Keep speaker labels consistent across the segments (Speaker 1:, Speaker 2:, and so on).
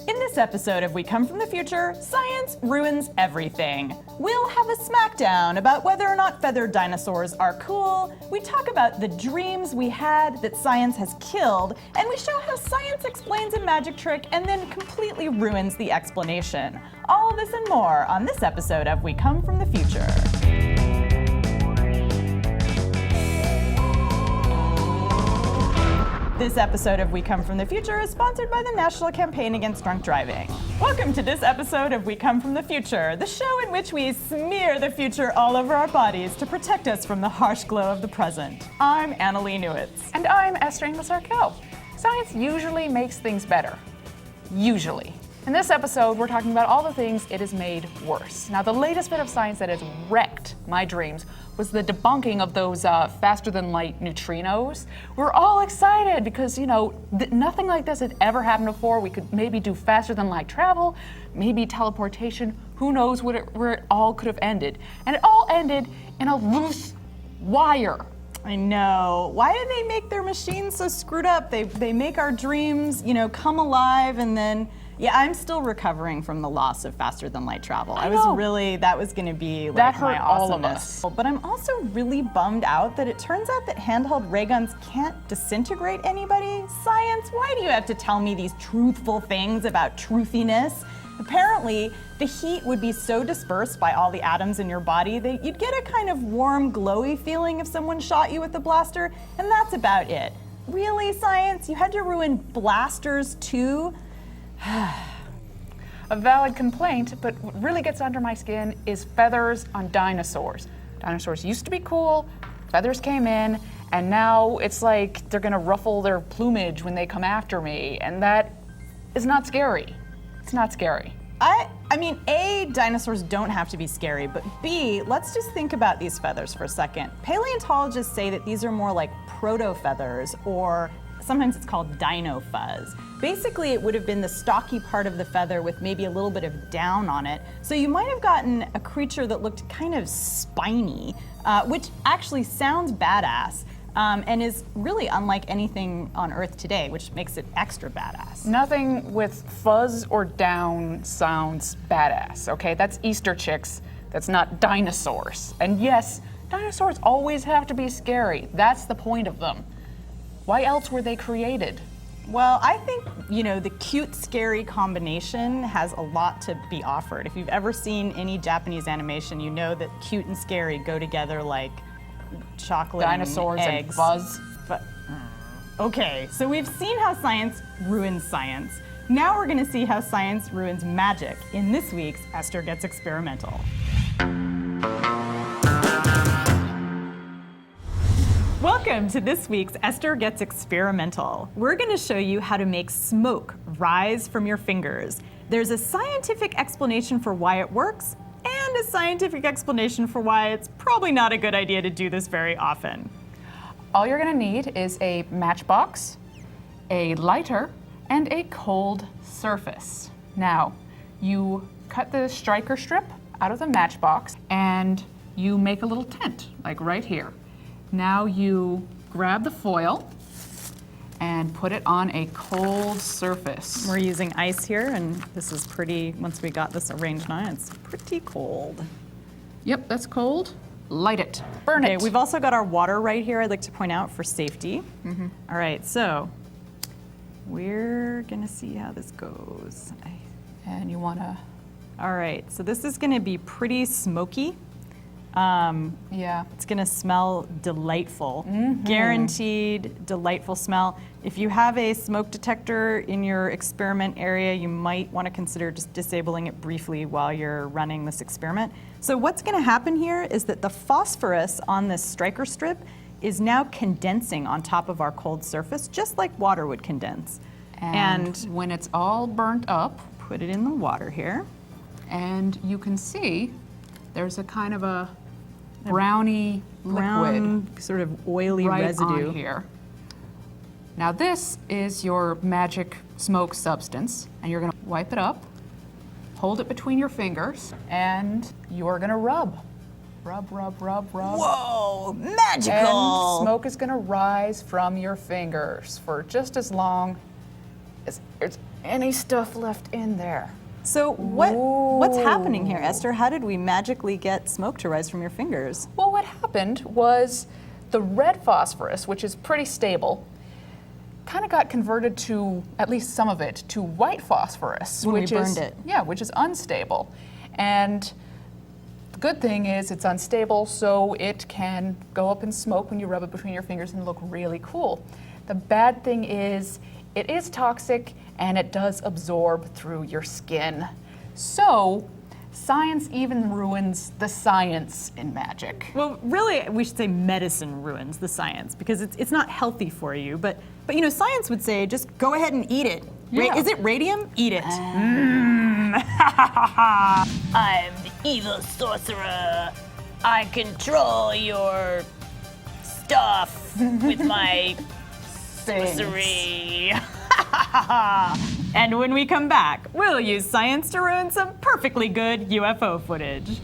Speaker 1: In this episode of We Come From the Future, science ruins everything. We'll have a smackdown about whether or not feathered dinosaurs are cool. We talk about the dreams we had that science has killed, and we show how science explains a magic trick and then completely ruins the explanation. All of this and more on this episode of We Come From the Future. This episode of We Come From the Future is sponsored by the National Campaign Against Drunk Driving. Welcome to this episode of We Come From the Future, the show in which we smear the future all over our bodies to protect us from the harsh glow of the present. I'm Annalee Newitz.
Speaker 2: And I'm Esther and Annalee. Science usually makes things better. Usually. In this episode, we're talking about all the things it has made worse. Now, the latest bit of science that has wrecked my dreams was the debunking of those faster-than-light neutrinos. We're all excited because, nothing like this had ever happened before. We could maybe do faster-than-light travel, maybe teleportation. Who knows where it all could have ended. And it all ended in a loose wire.
Speaker 1: I know. Why do they make their machines so screwed up? They make our dreams, come alive and then... Yeah, I'm still recovering from the loss of faster-than-light travel.
Speaker 2: I was
Speaker 1: really, that was gonna be like
Speaker 2: that hurt
Speaker 1: my
Speaker 2: all
Speaker 1: awesomeness.
Speaker 2: of us.
Speaker 1: But I'm also really bummed out that it turns out that handheld ray guns can't disintegrate anybody. Science, why do you have to tell me these truthful things about truthiness? Apparently, the heat would be so dispersed by all the atoms in your body that you'd get a kind of warm, glowy feeling if someone shot you with a blaster, and that's about it. Really, science? You had to ruin blasters too?
Speaker 2: A valid complaint, but what really gets under my skin is feathers on dinosaurs. Dinosaurs used to be cool, feathers came in, and now it's like they're gonna ruffle their plumage when they come after me, and that is not scary. It's not scary.
Speaker 1: I mean, A, dinosaurs don't have to be scary, but B, let's just think about these feathers for a second. Paleontologists say that these are more like proto-feathers, or sometimes it's called dino fuzz. Basically, it would have been the stocky part of the feather with maybe a little bit of down on it. So you might have gotten a creature that looked kind of spiny, which actually sounds badass, and is really unlike anything on Earth today, which makes it extra badass.
Speaker 2: Nothing with fuzz or down sounds badass, okay? That's Easter chicks, that's not dinosaurs. And yes, dinosaurs always have to be scary. That's the point of them. Why else were they created?
Speaker 1: Well, I think, the cute, scary combination has a lot to be offered. If you've ever seen any Japanese animation, you know that cute and scary go together like chocolate
Speaker 2: dinosaurs
Speaker 1: and eggs.
Speaker 2: And fuzz.
Speaker 1: But, okay, so we've seen how science ruins science. Now we're gonna see how science ruins magic in this week's Esther Gets Experimental. Welcome to this week's Esther Gets Experimental. We're going to show you how to make smoke rise from your fingers. There's a scientific explanation for why it works, and a scientific explanation for why it's probably not a good idea to do this very often.
Speaker 2: All you're gonna need is a matchbox, a lighter, and a cold surface. Now, you cut the striker strip out of the matchbox, and you make a little tent, like right here. Now you grab the foil and put it on a cold surface.
Speaker 1: We're using ice here, and this is pretty, once we got this arranged now, it's pretty cold.
Speaker 2: Yep, that's cold. Light it, burn it.
Speaker 1: Okay, we've also got our water right here, I'd like to point out for safety. Mm-hmm. All right, so we're gonna see how this goes.
Speaker 2: And you wanna...
Speaker 1: All right, so this is gonna be pretty smoky.
Speaker 2: Yeah.
Speaker 1: It's gonna smell delightful.
Speaker 2: Mm-hmm.
Speaker 1: Guaranteed delightful smell. If you have a smoke detector in your experiment area, you might wanna consider just disabling it briefly while you're running this experiment. So what's gonna happen here is that the phosphorus on this striker strip is now condensing on top of our cold surface, just like water would condense.
Speaker 2: And when it's all burnt up,
Speaker 1: put it in the water here.
Speaker 2: And you can see there's a kind of a browny
Speaker 1: Brown,
Speaker 2: liquid,
Speaker 1: sort of oily
Speaker 2: right
Speaker 1: residue
Speaker 2: on here. Now this is your magic smoke substance, and you're gonna wipe it up, hold it between your fingers, and you're gonna rub. Rub, rub, rub, rub.
Speaker 1: Whoa, magical!
Speaker 2: And smoke is gonna rise from your fingers for just as long as any stuff left in there.
Speaker 1: So what's happening here, Esther? How did we magically get smoke to rise from your fingers?
Speaker 2: Well, what happened was the red phosphorus, which is pretty stable, kind of got converted to, at least some of it, to white phosphorus.
Speaker 1: When we
Speaker 2: which
Speaker 1: burned
Speaker 2: is,
Speaker 1: it.
Speaker 2: Yeah, which is unstable. And the good thing is it's unstable, so it can go up in smoke when you rub it between your fingers and look really cool. The bad thing is it is toxic and it does absorb through your skin. So science even ruins the science in magic.
Speaker 1: Well, really, we should say medicine ruins the science because it's not healthy for you. But you know, science would say just go ahead and eat it.
Speaker 2: Yeah.
Speaker 1: Is it radium? Eat it.
Speaker 3: I'm the evil sorcerer. I control your stuff with my sorcery.
Speaker 1: And when we come back, we'll use science to ruin some perfectly good UFO footage.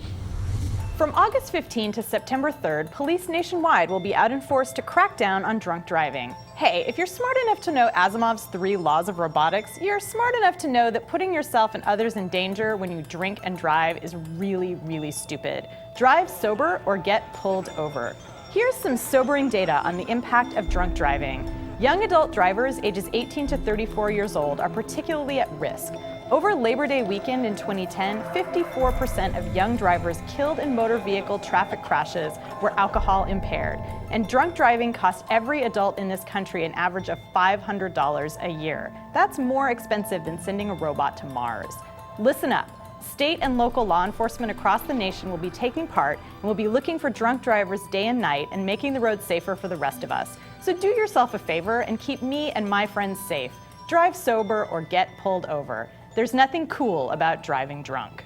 Speaker 1: From August 15 to September 3rd, police nationwide will be out in force to crack down on drunk driving. Hey, if you're smart enough to know Asimov's 3 laws of robotics, you're smart enough to know that putting yourself and others in danger when you drink and drive is really, really stupid. Drive sober or get pulled over. Here's some sobering data on the impact of drunk driving. Young adult drivers ages 18 to 34 years old are particularly at risk. Over Labor Day weekend in 2010, 54% of young drivers killed in motor vehicle traffic crashes were alcohol impaired. And drunk driving cost every adult in this country an average of $500 a year. That's more expensive than sending a robot to Mars. Listen up. State and local law enforcement across the nation will be taking part and will be looking for drunk drivers day and night and making the roads safer for the rest of us. So do yourself a favor and keep me and my friends safe. Drive sober or get pulled over. There's nothing cool about driving drunk.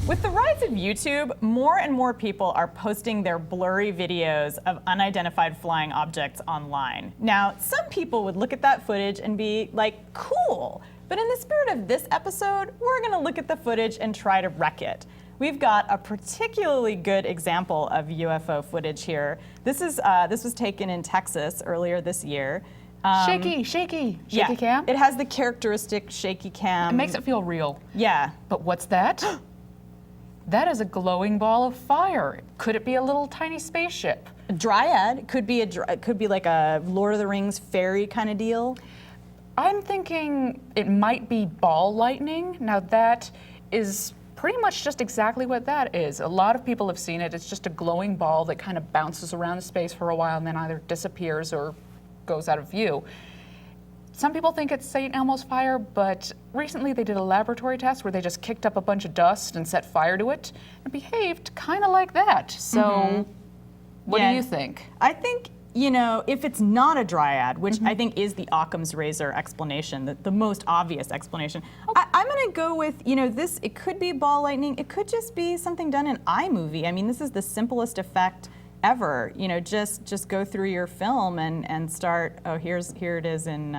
Speaker 1: With the rise of YouTube, more and more people are posting their blurry videos of unidentified flying objects online. Now, some people would look at that footage and be like, cool. But in the spirit of this episode, we're gonna look at the footage and try to wreck it. We've got a particularly good example of UFO footage here. This was taken in Texas earlier this year.
Speaker 2: Shaky cam?
Speaker 1: It has the characteristic shaky cam.
Speaker 2: It makes it feel real.
Speaker 1: Yeah.
Speaker 2: But what's that? That is a glowing ball of fire. Could it be a little tiny spaceship?
Speaker 1: A dryad. It could be like a Lord of the Rings fairy kind of deal.
Speaker 2: I'm thinking it might be ball lightning. Now that is pretty much just exactly what that is. A lot of people have seen it. It's just a glowing ball that kind of bounces around space for a while and then either disappears or goes out of view. Some people think it's St. Elmo's fire, but recently they did a laboratory test where they just kicked up a bunch of dust and set fire to it and behaved kind of like that. So what do you think?
Speaker 1: I think, you know, if it's not a dryad, which I think is the Occam's razor explanation, the most obvious explanation, I'm gonna go with, you know, this, it could be ball lightning, it could just be something done in iMovie. I mean, this is the simplest effect ever. You know, just go through your film and start, oh, here it is in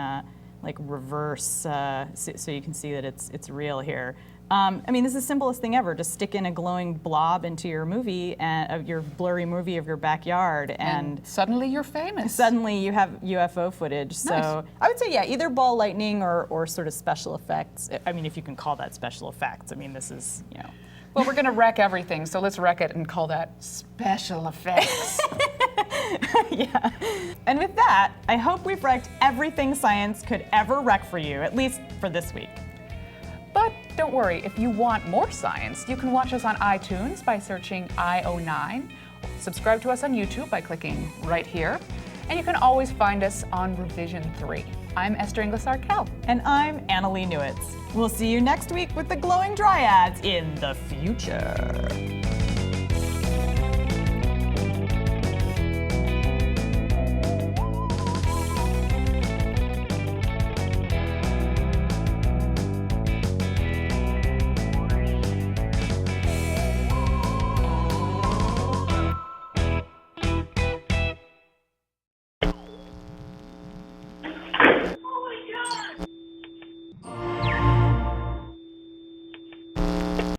Speaker 1: like reverse, so you can see that it's real here. I mean, this is the simplest thing ever. Just stick in a glowing blob into your movie, of your blurry movie of your backyard, and
Speaker 2: suddenly you're famous.
Speaker 1: Suddenly you have UFO footage.
Speaker 2: Nice.
Speaker 1: So I would say, yeah, either ball lightning or sort of special effects. I mean, if you can call that special effects. I mean, this is, you know.
Speaker 2: Well, we're gonna wreck everything, so let's wreck it and call that special effects.
Speaker 1: Yeah. And with that, I hope we've wrecked everything science could ever wreck for you, at least for this week.
Speaker 2: But don't worry, if you want more science, you can watch us on iTunes by searching IO9, subscribe to us on YouTube by clicking right here, and you can always find us on Revision 3. I'm Esther Inglesart-Kell.
Speaker 1: And I'm Annalee Newitz. We'll see you next week with the glowing dryads in the future.